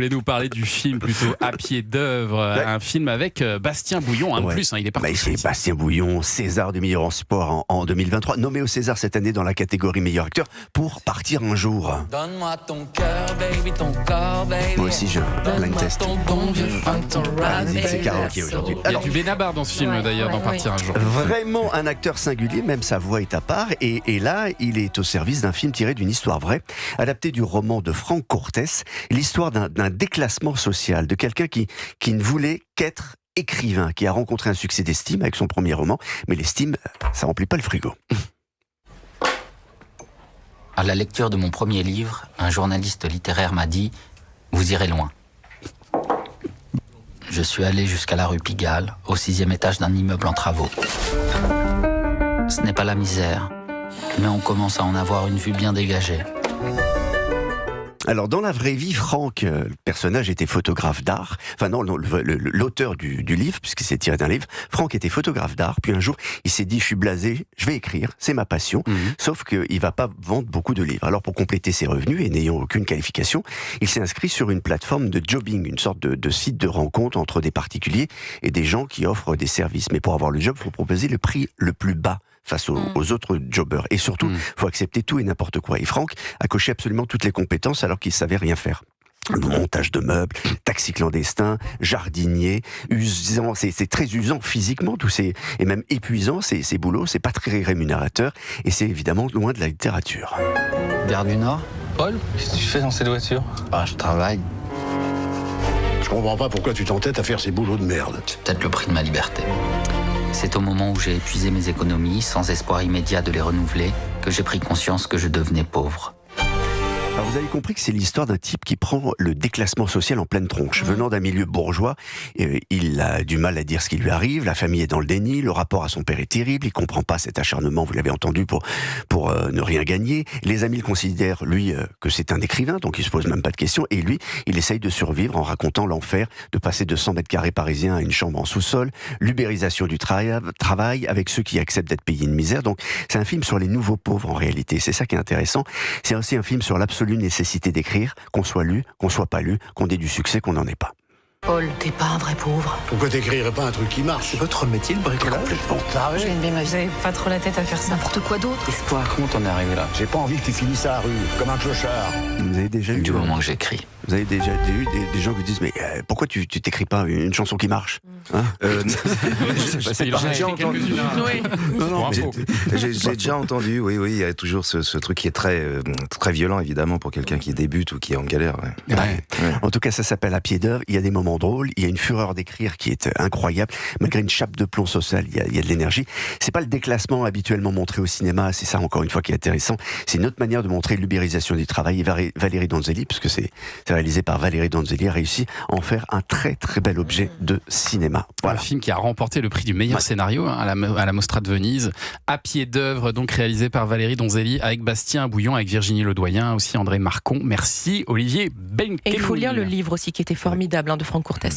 Vous voulez nous parler du film plutôt à pied d'œuvre, un film avec Bastien Bouillon, de plus, il est parti. C'est Bastien Bouillon, César du meilleur en sport en 2023, nommé au César cette année dans la catégorie meilleur acteur pour Partir un jour. Donne-moi ton cœur, baby, ton corps, baby. Moi aussi j'ai un blind test. C'est karaoké aujourd'hui. Il y a du Benabar dans ce film d'ailleurs, dans Partir un jour. Vraiment un acteur singulier, même sa voix est à part, et là il est au service d'un film tiré d'une histoire vraie, adapté du roman de Franck Cortès, l'histoire d'un déclassement social, de quelqu'un qui ne voulait qu'être écrivain, qui a rencontré un succès d'estime avec son premier roman, mais l'estime, ça remplit pas le frigo. À la lecture de mon premier livre, un journaliste littéraire m'a dit « Vous irez loin ». Je suis allé jusqu'à la rue Pigalle, au 6e étage d'un immeuble en travaux. Ce n'est pas la misère, mais on commence à en avoir une vue bien dégagée. Alors, dans la vraie vie, Franck, le personnage, était photographe d'art. Enfin non, l'auteur du livre, puisque c'est tiré d'un livre, Franck était photographe d'art. Puis un jour, il s'est dit, je suis blasé, je vais écrire, c'est ma passion. Sauf qu'il va pas vendre beaucoup de livres. Alors, pour compléter ses revenus, et n'ayant aucune qualification, il s'est inscrit sur une plateforme de jobbing, une sorte de site de rencontre entre des particuliers et des gens qui offrent des services. Mais pour avoir le job, il faut proposer le prix le plus bas face aux autres jobbers. Et surtout, faut accepter tout et n'importe quoi. Et Franck a coché absolument toutes les compétences alors qu'il savait rien faire. Le montage de meubles, taxi clandestin, jardinier, usant, c'est très usant physiquement, et même épuisant, ces boulots, c'est pas très rémunérateur, et c'est évidemment loin de la littérature. Gare du Nord ? Paul, qu'est-ce que tu fais dans cette voiture? Ah, je travaille. Je comprends pas pourquoi tu t'entêtes à faire ces boulots de merde. C'est peut-être le prix de ma liberté. C'est au moment où j'ai épuisé mes économies, sans espoir immédiat de les renouveler, que j'ai pris conscience que je devenais pauvre. Alors vous avez compris que c'est l'histoire d'un type qui prend le déclassement social en pleine tronche. Venant d'un milieu bourgeois, il a du mal à dire ce qui lui arrive, la famille est dans le déni, le rapport à son père est terrible, il comprend pas cet acharnement, vous l'avez entendu, pour ne rien gagner. Les amis le considèrent, lui, que c'est un écrivain, donc il se pose même pas de questions, et lui, il essaye de survivre en racontant l'enfer de passer de 100 mètres carrés parisiens à une chambre en sous-sol, l'ubérisation du travail avec ceux qui acceptent d'être payés une misère. Donc c'est un film sur les nouveaux pauvres en réalité, c'est ça qui est intéressant. C'est aussi un film sur l'absolue nécessité d'écrire, qu'on soit lu, qu'on soit pas lu, qu'on ait du succès, qu'on n'en ait pas. Paul, t'es pas un vrai pauvre. Pourquoi t'écrirais pas un truc qui marche? C'est votre métier, le bricolage? Je viens de bien ma vie. Vous avez pas trop la tête à faire ça. N'importe quoi d'autre. Espoir, comment t'en es arrivé là? J'ai pas envie que tu finisses à la rue, comme un clochard. Vous avez déjà eu Du moment que j'écris. Vous avez déjà eu des gens qui disent mais pourquoi tu t'écris pas une chanson qui marche, hein? J'ai déjà entendu. J'ai déjà entendu, oui, il y a toujours ce truc qui est très violent évidemment pour quelqu'un qui débute ou qui est en galère. Ouais. En tout cas, ça s'appelle À pied d'œuvre. Il y a des moments drôles, il y a une fureur d'écrire qui est incroyable, malgré une chape de plomb social, il y a de l'énergie. C'est pas le déclassement habituellement montré au cinéma, c'est ça encore une fois qui est intéressant. C'est une autre manière de montrer l'ubérisation du travail. Et Valérie Donzelli, puisque c'est réalisé par Valérie Donzelli, a réussi à en faire un très très bel objet de cinéma. Voilà. Un film qui a remporté le prix du meilleur scénario à la Mostra de Venise. À pied d'œuvre, donc réalisé par Valérie Donzelli, avec Bastien Bouillon, avec Virginie Ledoyen, aussi André Marcon. Merci Olivier Benkemoun. Et il faut lire le livre aussi qui était formidable de Franck Cortès.